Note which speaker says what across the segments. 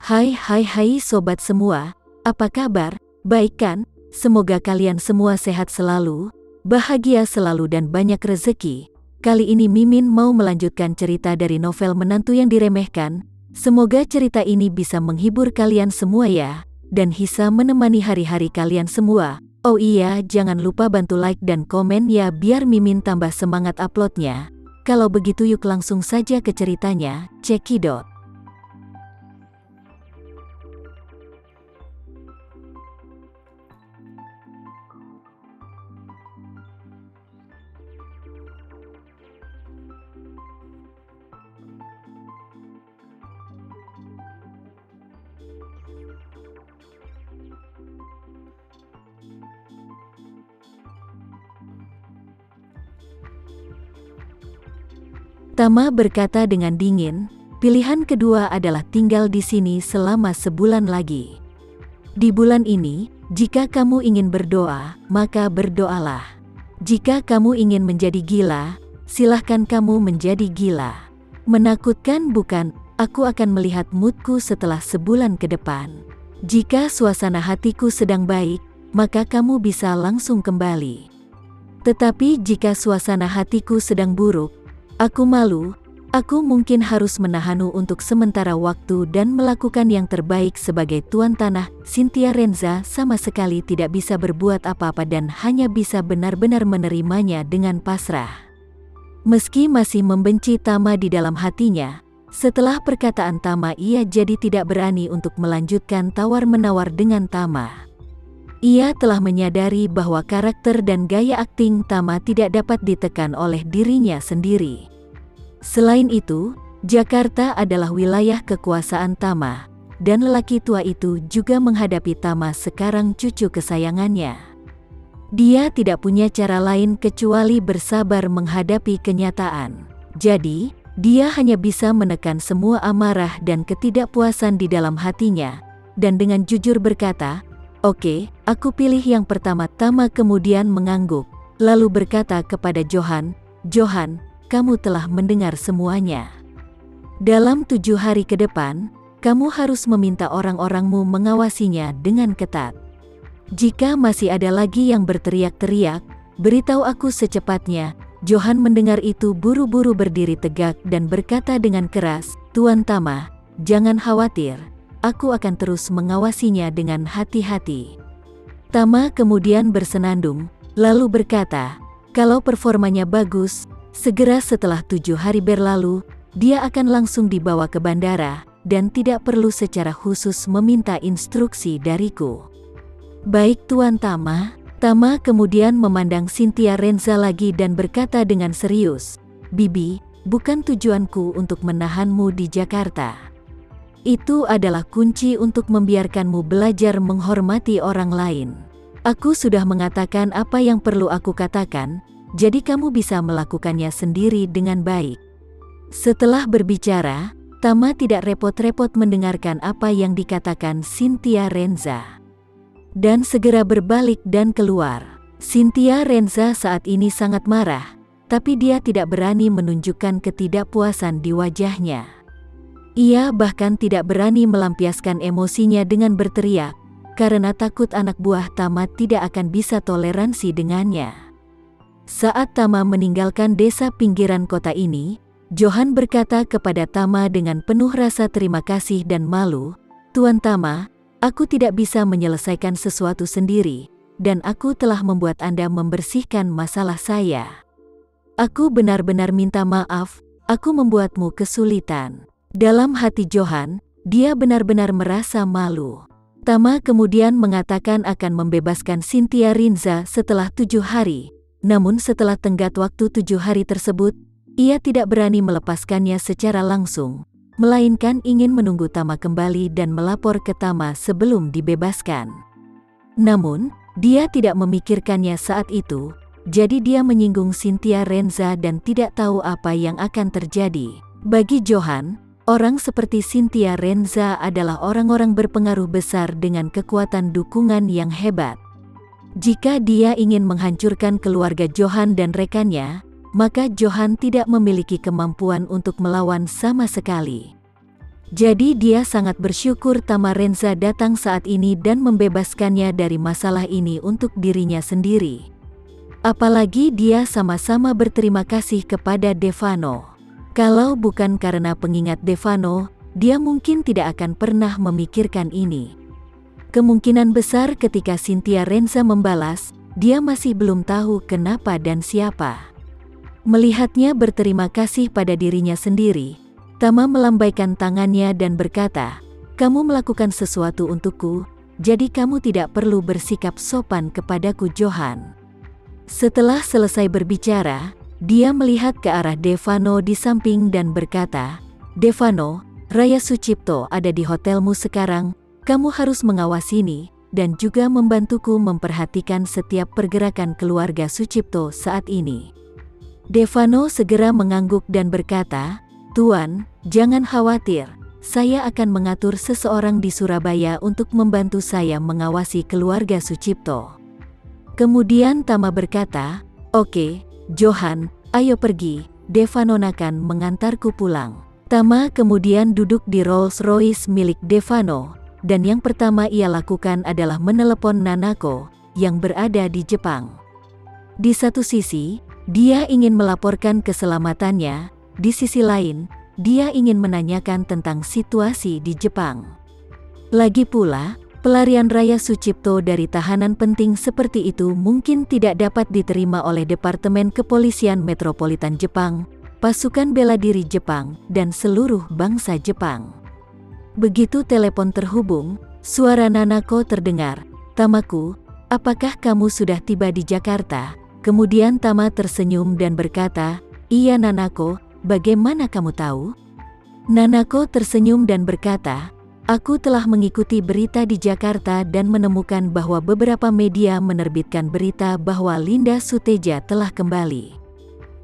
Speaker 1: Hai sobat semua, apa kabar? Baik kan? Semoga kalian semua sehat selalu, bahagia selalu dan banyak rezeki. Kali ini Mimin mau melanjutkan cerita dari novel Menantu yang Diremehkan. Semoga cerita ini bisa menghibur kalian semua ya, dan bisa menemani hari-hari kalian semua. Oh iya, jangan lupa bantu like dan komen ya biar Mimin tambah semangat uploadnya. Kalau begitu yuk langsung saja ke ceritanya, cekidot. Tama berkata dengan dingin, pilihan kedua adalah tinggal di sini selama sebulan lagi. Di bulan ini, jika kamu ingin berdoa, maka berdoalah. Jika kamu ingin menjadi gila, silahkan kamu menjadi gila. Menakutkan bukan? Aku akan melihat moodku setelah sebulan ke depan. Jika suasana hatiku sedang baik, maka kamu bisa langsung kembali. Tetapi jika suasana hatiku sedang buruk, aku malu, aku mungkin harus menahanmu untuk sementara waktu dan melakukan yang terbaik sebagai tuan tanah. Cynthia Renza sama sekali tidak bisa berbuat apa-apa dan hanya bisa benar-benar menerimanya dengan pasrah. Meski masih membenci Tama di dalam hatinya, setelah perkataan Tama ia jadi tidak berani untuk melanjutkan tawar-menawar dengan Tama. Ia telah menyadari bahwa karakter dan gaya akting Tama tidak dapat ditekan oleh dirinya sendiri. Selain itu, Jakarta adalah wilayah kekuasaan Tama, dan lelaki tua itu juga menghadapi Tama sekarang cucu kesayangannya. Dia tidak punya cara lain kecuali bersabar menghadapi kenyataan. Jadi, dia hanya bisa menekan semua amarah dan ketidakpuasan di dalam hatinya, dan dengan jujur berkata, "Oke, aku pilih yang pertama." Tama kemudian mengangguk, lalu berkata kepada Johan, "Johan, kamu telah mendengar semuanya. Dalam 7 hari ke depan, kamu harus meminta orang-orangmu mengawasinya dengan ketat. Jika masih ada lagi yang berteriak-teriak, beritahu aku secepatnya." Johan mendengar itu buru-buru berdiri tegak dan berkata dengan keras, "Tuan Tama, jangan khawatir. Aku akan terus mengawasinya dengan hati-hati." Tama kemudian bersenandung, lalu berkata, kalau performanya bagus, segera setelah 7 hari berlalu, dia akan langsung dibawa ke bandara, dan tidak perlu secara khusus meminta instruksi dariku. Baik Tuan Tama. Tama kemudian memandang Cynthia Renza lagi dan berkata dengan serius, "Bibi, bukan tujuanku untuk menahanmu di Jakarta. Itu adalah kunci untuk membiarkanmu belajar menghormati orang lain. Aku sudah mengatakan apa yang perlu aku katakan, jadi kamu bisa melakukannya sendiri dengan baik." Setelah berbicara, Tama tidak repot-repot mendengarkan apa yang dikatakan Cynthia Renza, dan segera berbalik dan keluar. Cynthia Renza saat ini sangat marah, tapi dia tidak berani menunjukkan ketidakpuasan di wajahnya. Ia bahkan tidak berani melampiaskan emosinya dengan berteriak, karena takut anak buah Tama tidak akan bisa toleransi dengannya. Saat Tama meninggalkan desa pinggiran kota ini, Johan berkata kepada Tama dengan penuh rasa terima kasih dan malu, "Tuan Tama, aku tidak bisa menyelesaikan sesuatu sendiri, dan aku telah membuat Anda membersihkan masalah saya. Aku benar-benar minta maaf, aku membuatmu kesulitan." Dalam hati Johan, dia benar-benar merasa malu. Tama kemudian mengatakan akan membebaskan Cynthia Renza setelah 7 hari, namun setelah tenggat waktu 7 hari tersebut, ia tidak berani melepaskannya secara langsung, melainkan ingin menunggu Tama kembali dan melapor ke Tama sebelum dibebaskan. Namun, dia tidak memikirkannya saat itu, jadi dia menyinggung Cynthia Renza dan tidak tahu apa yang akan terjadi. Bagi Johan, orang seperti Cynthia Renza adalah orang-orang berpengaruh besar dengan kekuatan dukungan yang hebat. Jika dia ingin menghancurkan keluarga Johan dan rekannya, maka Johan tidak memiliki kemampuan untuk melawan sama sekali. Jadi dia sangat bersyukur Tama Renza datang saat ini dan membebaskannya dari masalah ini untuk dirinya sendiri. Apalagi dia sama-sama berterima kasih kepada Devano. Kalau bukan karena pengingat Devano, dia mungkin tidak akan pernah memikirkan ini. Kemungkinan besar ketika Cynthia Renza membalas, dia masih belum tahu kenapa dan siapa. Melihatnya berterima kasih pada dirinya sendiri, Tama melambaikan tangannya dan berkata, "Kamu melakukan sesuatu untukku, jadi kamu tidak perlu bersikap sopan kepadaku, Johan." Setelah selesai berbicara, dia melihat ke arah Devano di samping dan berkata, "Devano, Raya Sucipto ada di hotelmu sekarang, kamu harus mengawasinya dan juga membantuku memperhatikan setiap pergerakan keluarga Sucipto saat ini." Devano segera mengangguk dan berkata, "Tuan, jangan khawatir, saya akan mengatur seseorang di Surabaya untuk membantu saya mengawasi keluarga Sucipto." Kemudian Tama berkata, "Oke, Johan, ayo pergi, Devano akan mengantarku pulang." Tama kemudian duduk di Rolls Royce milik Devano, dan yang pertama ia lakukan adalah menelepon Nanako, yang berada di Jepang. Di satu sisi, dia ingin melaporkan keselamatannya, di sisi lain, dia ingin menanyakan tentang situasi di Jepang. Lagi pula, pelarian Raya Sucipto dari tahanan penting seperti itu mungkin tidak dapat diterima oleh Departemen Kepolisian Metropolitan Jepang, pasukan bela diri Jepang, dan seluruh bangsa Jepang. Begitu telepon terhubung, suara Nanako terdengar, "Tamaku, apakah kamu sudah tiba di Jakarta?" Kemudian Tama tersenyum dan berkata, "Iya Nanako, bagaimana kamu tahu?" Nanako tersenyum dan berkata, "Aku telah mengikuti berita di Jakarta dan menemukan bahwa beberapa media menerbitkan berita bahwa Linda Suteja telah kembali.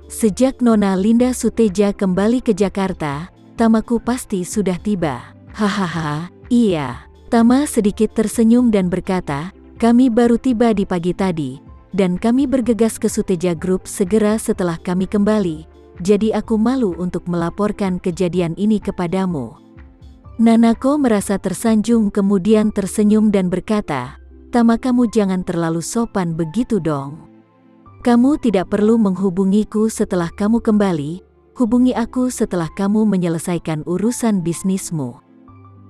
Speaker 1: Sejak Nona Linda Suteja kembali ke Jakarta, Tamaku pasti sudah tiba." "Hahaha, iya." Tama sedikit tersenyum dan berkata, "Kami baru tiba di pagi tadi, dan kami bergegas ke Suteja Group segera setelah kami kembali, jadi aku malu untuk melaporkan kejadian ini kepadamu." Nanako merasa tersanjung kemudian tersenyum dan berkata, "Tama, kamu jangan terlalu sopan begitu dong. Kamu tidak perlu menghubungiku setelah kamu kembali, hubungi aku setelah kamu menyelesaikan urusan bisnismu.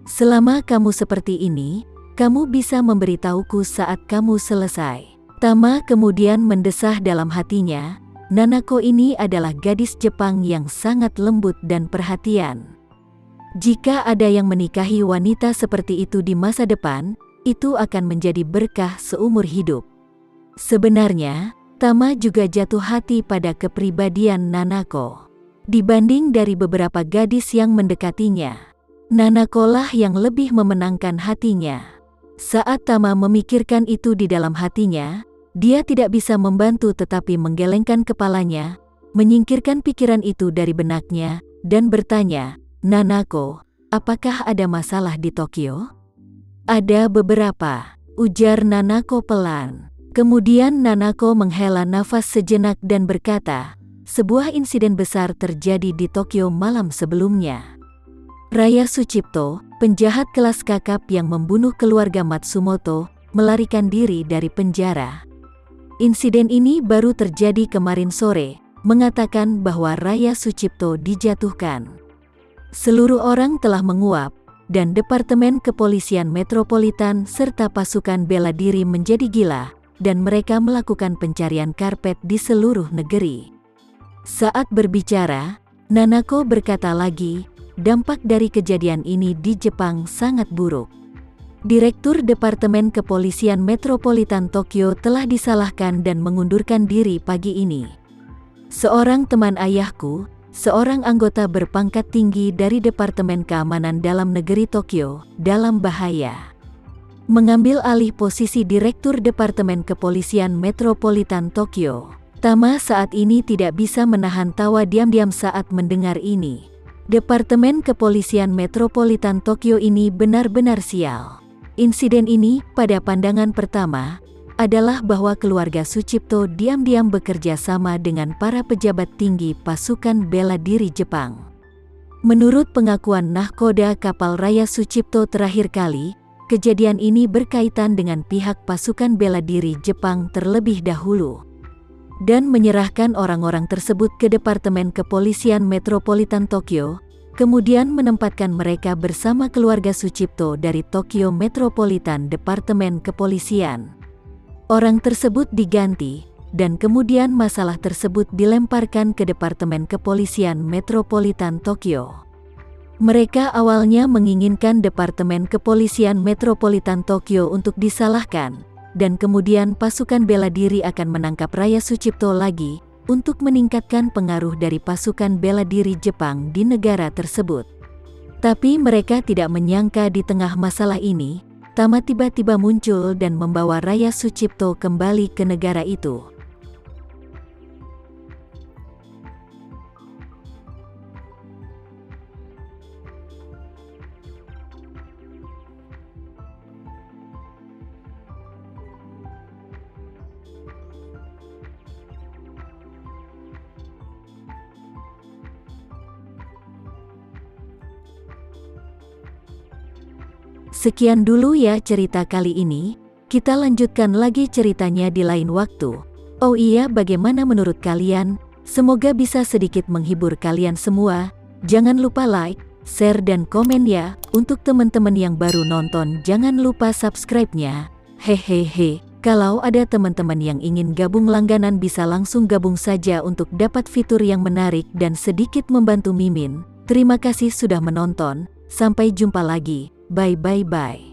Speaker 1: Selama kamu seperti ini, kamu bisa memberitahuku saat kamu selesai." Tama kemudian mendesah dalam hatinya, Nanako ini adalah gadis Jepang yang sangat lembut dan perhatian. Jika ada yang menikahi wanita seperti itu di masa depan, itu akan menjadi berkah seumur hidup. Sebenarnya, Tama juga jatuh hati pada kepribadian Nanako. Dibanding dari beberapa gadis yang mendekatinya, Nanako lah yang lebih memenangkan hatinya. Saat Tama memikirkan itu di dalam hatinya, dia tidak bisa membantu tetapi menggelengkan kepalanya, menyingkirkan pikiran itu dari benaknya, dan bertanya, "Nanako, apakah ada masalah di Tokyo?" "Ada beberapa," ujar Nanako pelan. Kemudian Nanako menghela nafas sejenak dan berkata, "Sebuah insiden besar terjadi di Tokyo malam sebelumnya. Raya Sucipto, penjahat kelas kakap yang membunuh keluarga Matsumoto, melarikan diri dari penjara. Insiden ini baru terjadi kemarin sore, mengatakan bahwa Raya Sucipto dijatuhkan. Seluruh orang telah menguap, dan Departemen Kepolisian Metropolitan serta pasukan bela diri menjadi gila, dan mereka melakukan pencarian karpet di seluruh negeri." Saat berbicara, Nanako berkata lagi, "Dampak dari kejadian ini di Jepang sangat buruk. Direktur Departemen Kepolisian Metropolitan Tokyo telah disalahkan dan mengundurkan diri pagi ini. Seorang teman ayahku, seorang anggota berpangkat tinggi dari Departemen Keamanan Dalam Negeri Tokyo, dalam bahaya. Mengambil alih posisi Direktur Departemen Kepolisian Metropolitan Tokyo." Tama saat ini tidak bisa menahan tawa diam-diam saat mendengar ini. Departemen Kepolisian Metropolitan Tokyo ini benar-benar sial. Insiden ini, pada pandangan pertama, adalah bahwa keluarga Sucipto diam-diam bekerja sama dengan para pejabat tinggi pasukan bela diri Jepang. Menurut pengakuan nahkoda kapal Raya Sucipto terakhir kali, kejadian ini berkaitan dengan pihak pasukan bela diri Jepang terlebih dahulu dan menyerahkan orang-orang tersebut ke Departemen Kepolisian Metropolitan Tokyo, kemudian menempatkan mereka bersama keluarga Sucipto dari Tokyo Metropolitan Departemen Kepolisian. Orang tersebut diganti, dan kemudian masalah tersebut dilemparkan ke Departemen Kepolisian Metropolitan Tokyo. Mereka awalnya menginginkan Departemen Kepolisian Metropolitan Tokyo untuk disalahkan, dan kemudian pasukan bela diri akan menangkap Raya Sucipto lagi untuk meningkatkan pengaruh dari pasukan bela diri Jepang di negara tersebut. Tapi mereka tidak menyangka di tengah masalah ini, Tama tiba-tiba muncul dan membawa Raya Sucipto kembali ke negara itu. Sekian dulu ya cerita kali ini, kita lanjutkan lagi ceritanya di lain waktu. Oh iya, bagaimana menurut kalian? Semoga bisa sedikit menghibur kalian semua. Jangan lupa like, share dan komen ya. Untuk teman-teman yang baru nonton jangan lupa subscribe-nya. Hehehe, kalau ada teman-teman yang ingin gabung langganan bisa langsung gabung saja untuk dapat fitur yang menarik dan sedikit membantu Mimin. Terima kasih sudah menonton, sampai jumpa lagi. Bye.